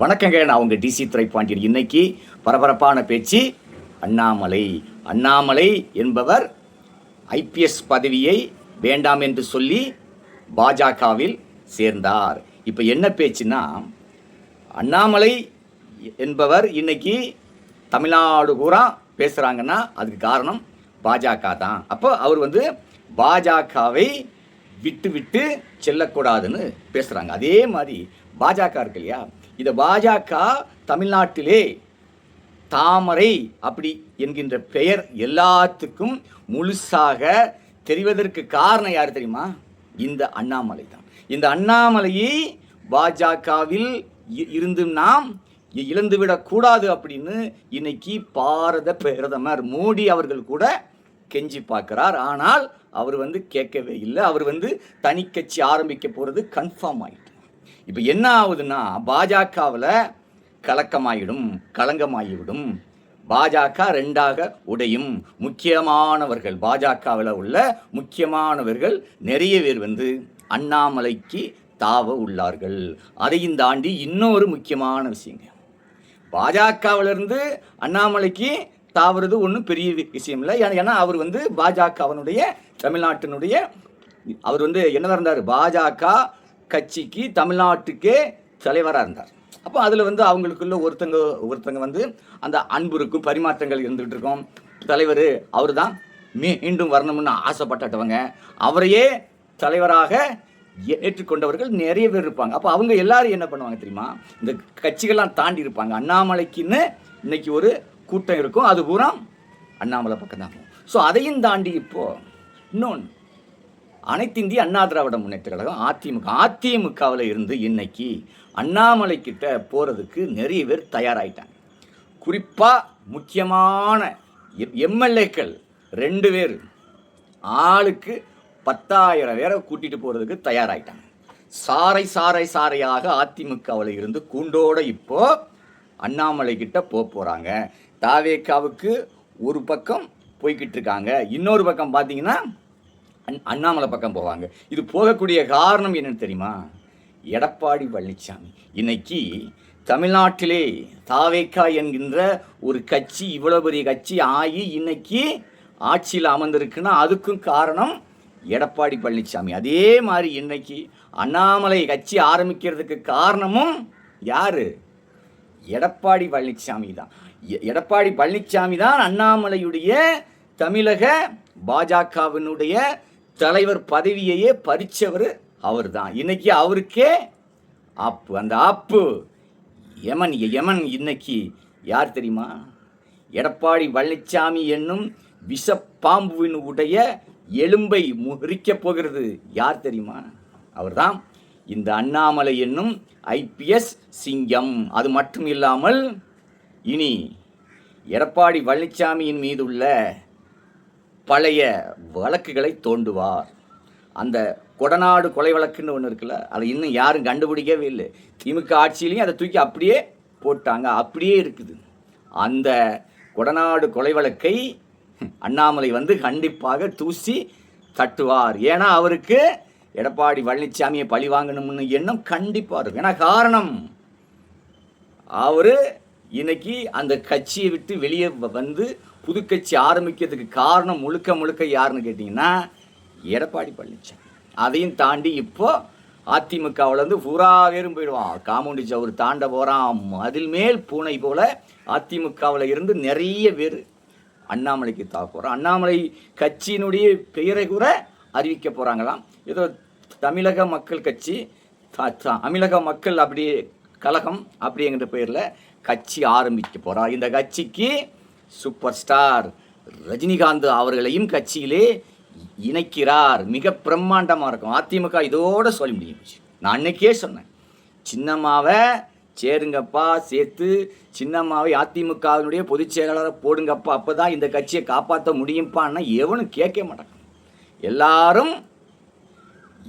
வணக்கங்க, நான் உங்கள் டிசி துரைப்பாண்டியன். இன்னைக்கு பரபரப்பான பேச்சு. அண்ணாமலை என்பவர் ஐபிஎஸ் பதவியை வேண்டாம் என்று சொல்லி பாஜகவில் சேர்ந்தார். இப்போ என்ன பேச்சுன்னா, அண்ணாமலை என்பவர் இன்னைக்கு தமிழ்நாடு பூரா பேசுகிறாங்கன்னா அதுக்கு காரணம் பாஜக தான். அப்போ அவர் பாஜகவை விட்டு செல்லக்கூடாதுன்னு பேசுகிறாங்க. அதே மாதிரி பாஜக இருக்கு இல்லையா, இந்த பாஜக தமிழ்நாட்டிலே தாமரை அப்படி என்கின்ற பெயர் எல்லாத்துக்கும் முழுசாக தெரிவதற்கு காரணம் யார் தெரியுமா? இந்த அண்ணாமலை தான். இந்த அண்ணாமலையை பாஜகவில் இருந்து நாம் இழந்துவிடக்கூடாது அப்படின்னு இன்னைக்கு பாரத பிரதமர் மோடி அவர்கள் கூட கெஞ்சி பார்க்கிறார். ஆனால் அவர் கேட்கவே இல்லை. அவர் தனி கட்சி ஆரம்பிக்க போகிறது கன்ஃபார்ம் ஆகிட்டு. இப்போ என்ன ஆகுதுன்னா, பாஜகவில் களங்கமாகிவிடும். பாஜக ரெண்டாக உடையும். முக்கியமானவர்கள், பாஜகவில் உள்ள முக்கியமானவர்கள் நிறைய பேர் அண்ணாமலைக்கு தாவ உள்ளார்கள். அதையும் தாண்டி இன்னொரு முக்கியமான விஷயங்க, பாஜகவிலிருந்து அண்ணாமலைக்கு தாவறது ஒன்றும் பெரிய விஷயம் இல்லை. ஏன்னா அவர் பாஜகவனுடைய தமிழ்நாட்டினுடைய அவர் என்னதான் இருந்தார், பாஜக கட்சிக்கு தமிழ்நாட்டுக்கே தலைவராக இருந்தார். அப்போ அதில் அவங்களுக்குள்ள ஒருத்தங்க அந்த அன்பு இருக்கும், பரிமாற்றங்கள் இருந்துகிட்டு இருக்கோம். தலைவர் அவர் தான் மீண்டும் வரணும்னு ஆசைப்பட்டவங்க, அவரையே தலைவராக ஏற்றுக்கொண்டவர்கள் நிறைய பேர் இருப்பாங்க. அப்போ அவங்க எல்லாரும் என்ன பண்ணுவாங்க தெரியுமா, இந்த கட்சிகள்லாம் தாண்டி இருப்பாங்க. அண்ணாமலைக்குன்னு இன்னைக்கு ஒரு கூட்டம் இருக்கும், அது பூரா அண்ணாமலை பக்கம் தான். ஸோ அதையும் தாண்டி இப்போது இன்னொன்று, அனைத்து இந்திய அண்ணா திராவிட முன்னேற்ற கழகம் அதிமுகவில் இருந்து இன்னைக்கு அண்ணாமலை கிட்ட போகிறதுக்கு நிறைய பேர் தயாராகிட்டாங்க. குறிப்பாக முக்கியமான எம்எல்ஏக்கள் 2 பேர் ஆளுக்கு 10,000 பேரை கூட்டிகிட்டு போகிறதுக்கு தயாராகிட்டாங்க. சாரையாக அதிமுகவில் இருந்து கூண்டோடு இப்போ அண்ணாமலை கிட்ட போகிறாங்க. தாவேக்காவுக்கு ஒரு பக்கம் போய்கிட்டு இருக்காங்க, இன்னொரு பக்கம் பார்த்தீங்கன்னா அண்ணாமலை பக்கம் போவாங்க. இது போகக்கூடிய காரணம் என்னன்னு தெரியுமா? எடப்பாடி பழனிசாமி இன்னைக்கு தமிழ்நாட்டிலே தாவேக்கா என்கின்ற ஒரு கட்சி, இவ்வளோ பெரிய கட்சி ஆகி இன்னைக்கு ஆட்சியில் அமர்ந்திருக்குன்னா அதுக்கும் காரணம் எடப்பாடி பழனிசாமி. அதே மாதிரி இன்னைக்கு அண்ணாமலை கட்சி ஆரம்பிக்கிறதுக்கு காரணமும் யார்? எடப்பாடி பழனிசாமி தான். எடப்பாடி பழனிசாமி தான் அண்ணாமலையுடைய தமிழக பாஜகவினுடைய தலைவர் பதவியையே பறிச்சவர் அவர் தான். இன்னைக்கு அவருக்கே ஆப்பு. அந்த ஆப்பு யமன் இன்னைக்கு யார் தெரியுமா? எடப்பாடி பழனிசாமி என்னும் விஷப்பாம்புவினுடைய எலும்பை முறிக்கப் போகிறது யார் தெரியுமா? அவர்தான் இந்த அண்ணாமலை என்னும் ஐபிஎஸ் சிங்கம். அது மட்டும் இல்லாமல் இனி எடப்பாடி பழனிசாமியின் மீதுள்ள பழைய வழக்குகளை தோண்டுவார். அந்த கொடநாடு கொலை வழக்குன்னு ஒன்று இருக்குல்ல, அதை இன்னும் யாரும் கண்டுபிடிக்கவே இல்லை. திமுக ஆட்சியிலையும் அதை தூக்கி அப்படியே போட்டாங்க, அப்படியே இருக்குது. அந்த கொடநாடு கொலை வழக்கை அண்ணாமலை கண்டிப்பாக தூசி தட்டுவார். ஏன்னா அவருக்கு எடப்பாடி பழனிசாமியை பழி வாங்கணும்னு எண்ணம் கண்டிப்பாக இருக்கும். ஏன்னா காரணம், அவர் இன்னைக்கு அந்த கட்சியை விட்டு வெளியே புது கட்சி ஆரம்பிக்கிறதுக்கு காரணம் முழுக்க யாருன்னு கேட்டிங்கன்னா எடப்பாடி பழனிசாமி. அதையும் தாண்டி இப்போ அதிமுகவில் பூரா பேரும் போயிடுவான். காமௌண்டி சவுர் தாண்ட போகிறான், அதில் மேல் பூனை போல அதிமுகவில் இருந்து நிறைய பேர் அண்ணாமலைக்கு தாக்க போகிறான். அண்ணாமலை கட்சியினுடைய பெயரை கூட அறிவிக்க போகிறாங்களாம். ஏதோ தமிழக மக்கள் கட்சி, தமிழக மக்கள் அப்படியே கழகம் அப்படிங்கிற பெயரில் கட்சி ஆரம்பிக்க போகிறார். இந்த கட்சிக்கு சூப்பர் ஸ்டார் ரஜினிகாந்த் அவர்களையும் கட்சியிலே இணைக்கிறார். மிக பிரம்மாண்டமாக இருக்கும். அதிமுக இதோடு சொல்ல முடியும். நான் அன்னைக்கே சொன்னேன், சின்னம்மாவை சேருங்கப்பா, சேர்த்து சின்னம்மாவை அதிமுகவினுடைய பொதுச் செயலாளரை போடுங்கப்பா, அப்போ தான் இந்த கட்சியை காப்பாற்ற முடியும்ப்பான்னா எவனும் கேட்க மாட்டாங்க. எல்லாரும்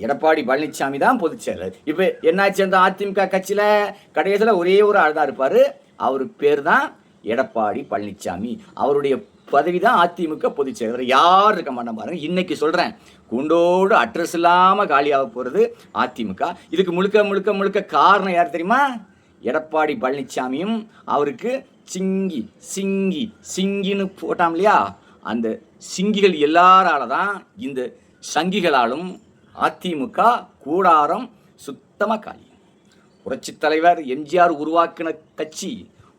எடப்பாடி பழனிசாமி தான் பொதுச் செயலர். இப்போ என்னாச்சு, அந்த அதிமுக கட்சியில் கடைசியில் ஒரே ஒரு ஆள் தான் இருப்பார். அவருக்கு பேர் தான் எடப்பாடி பழனிசாமி. அவருடைய பதவி தான் அதிமுக பொதுச் செயலர். யார் இருக்க மாட்டேன் பாருங்க. இன்னைக்கு சொல்கிறேன், குண்டோடு அட்ரஸ் இல்லாமல் காலியாக போகிறது அதிமுக. இதுக்கு முழுக்க காரணம் யார் தெரியுமா? எடப்பாடி பழனிசாமியும் அவருக்கு சிங்கி சிங்கி சிங்கின்னு போட்டாம் இல்லையா, அந்த சிங்கிகள் எல்லாரால தான் இந்த சங்கிகளாலும் அதிமுக கூடாரம் சுத்தமாக காலி. புரட்சித் தலைவர் எம்ஜிஆர் உருவாக்கின கட்சி,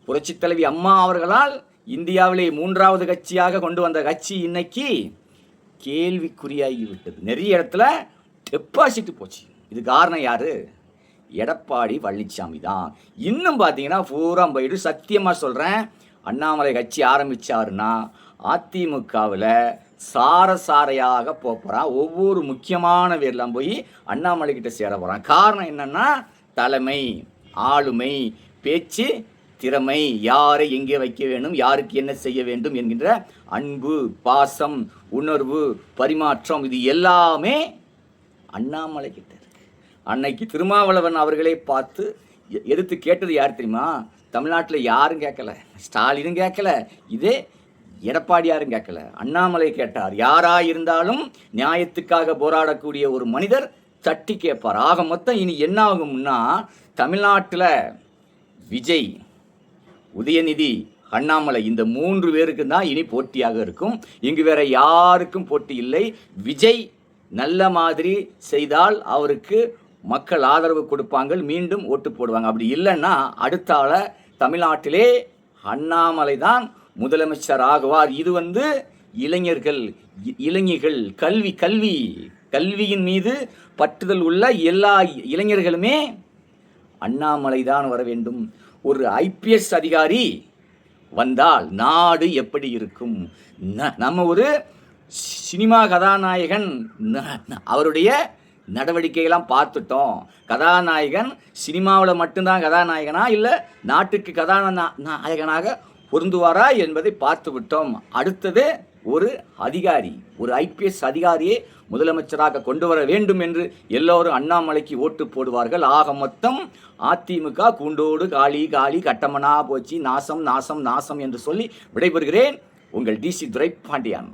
புரட்சித் தலைவி அம்மா அவர்களால் இந்தியாவிலே 3வது கட்சியாக கொண்டு வந்த கட்சி இன்னைக்கு கேள்விக்குறியாகிவிட்டது. நிறைய இடத்துல டெபாசிட் போச்சு. இது காரணம் யாரு? எடப்பாடி பழனிசாமி தான். இன்னும் பார்த்தீங்கன்னா பூரா போயிட்டு சத்தியமாக சொல்கிறேன், அண்ணாமலை கட்சி ஆரம்பித்தாருன்னா அதிமுகவில் சாரையாக போகிறான். ஒவ்வொரு முக்கியமான பேர்லாம் போய் அண்ணாமலை கிட்ட சேர போகிறான். காரணம் என்னென்னா தலைமை, ஆளுமை, பேச்சு திறமை, யாரை எங்கே வைக்க வேண்டும், யாருக்கு என்ன செய்ய வேண்டும் என்கின்ற அன்பு, பாசம், உணர்வு, பரிமாற்றம், இது எல்லாமே அண்ணாமலை கிட்ட இருக்கு. அன்னைக்கு திருமாவளவன் அவர்களே பார்த்து எதிர்த்து கேட்டது யார் தெரியுமா? தமிழ்நாட்டில் யாரும் கேட்கல, ஸ்டாலினும் கேட்கல, இதே எடப்பாடியாரும் கேட்கல, அண்ணாமலை கேட்டார். யாராக இருந்தாலும் நியாயத்துக்காக போராடக்கூடிய ஒரு மனிதர் தட்டி கேட்பார். ஆக மொத்தம் இனி என்ன ஆகும்னா, தமிழ்நாட்டில் விஜய், உதயநிதி, அண்ணாமலை இந்த 3 பேருக்கு தான் இனி போட்டியாக இருக்கும். இங்கு வேற யாருக்கும் போட்டி இல்லை. விஜய் நல்ல மாதிரி செய்தால் அவருக்கு மக்கள் ஆதரவு கொடுப்பாங்க, மீண்டும் ஓட்டு போடுவாங்க. அப்படி இல்லைன்னா அடுத்த ஆள தமிழ்நாட்டிலே அண்ணாமலை தான் முதலமைச்சர் ஆகுவார். இது இளைஞர்கள் கல்வியின் மீது பற்றுதல் உள்ள எல்லா இளைஞர்களுமே அண்ணாமலை தான் வர வேண்டும். ஒரு IPS அதிகாரி வந்தால் நாடு எப்படி இருக்கும்? நம்ம ஒரு சினிமா கதாநாயகன், அவருடைய நடவடிக்கையெல்லாம் பார்த்துட்டோம். கதாநாயகன் சினிமாவில் மட்டும்தான் கதாநாயகனா, இல்லை நாட்டுக்கு கதாநாயகனாக பொருந்துவாரா என்பதை பார்த்து விட்டோம். அடுத்தது ஒரு அதிகாரி, ஒரு IPS அதிகாரியை முதலமைச்சராக கொண்டு வர வேண்டும் என்று எல்லோரும் அண்ணாமலைக்கு ஓட்டு போடுவார்கள். ஆக மொத்தம் அதிமுக கூண்டோடு காலி காலி, கட்டமனா போச்சு, நாசம் நாசம் நாசம் என்று சொல்லி விடைபெறுகிறேன். உங்கள் DC துரைபாண்டியன்.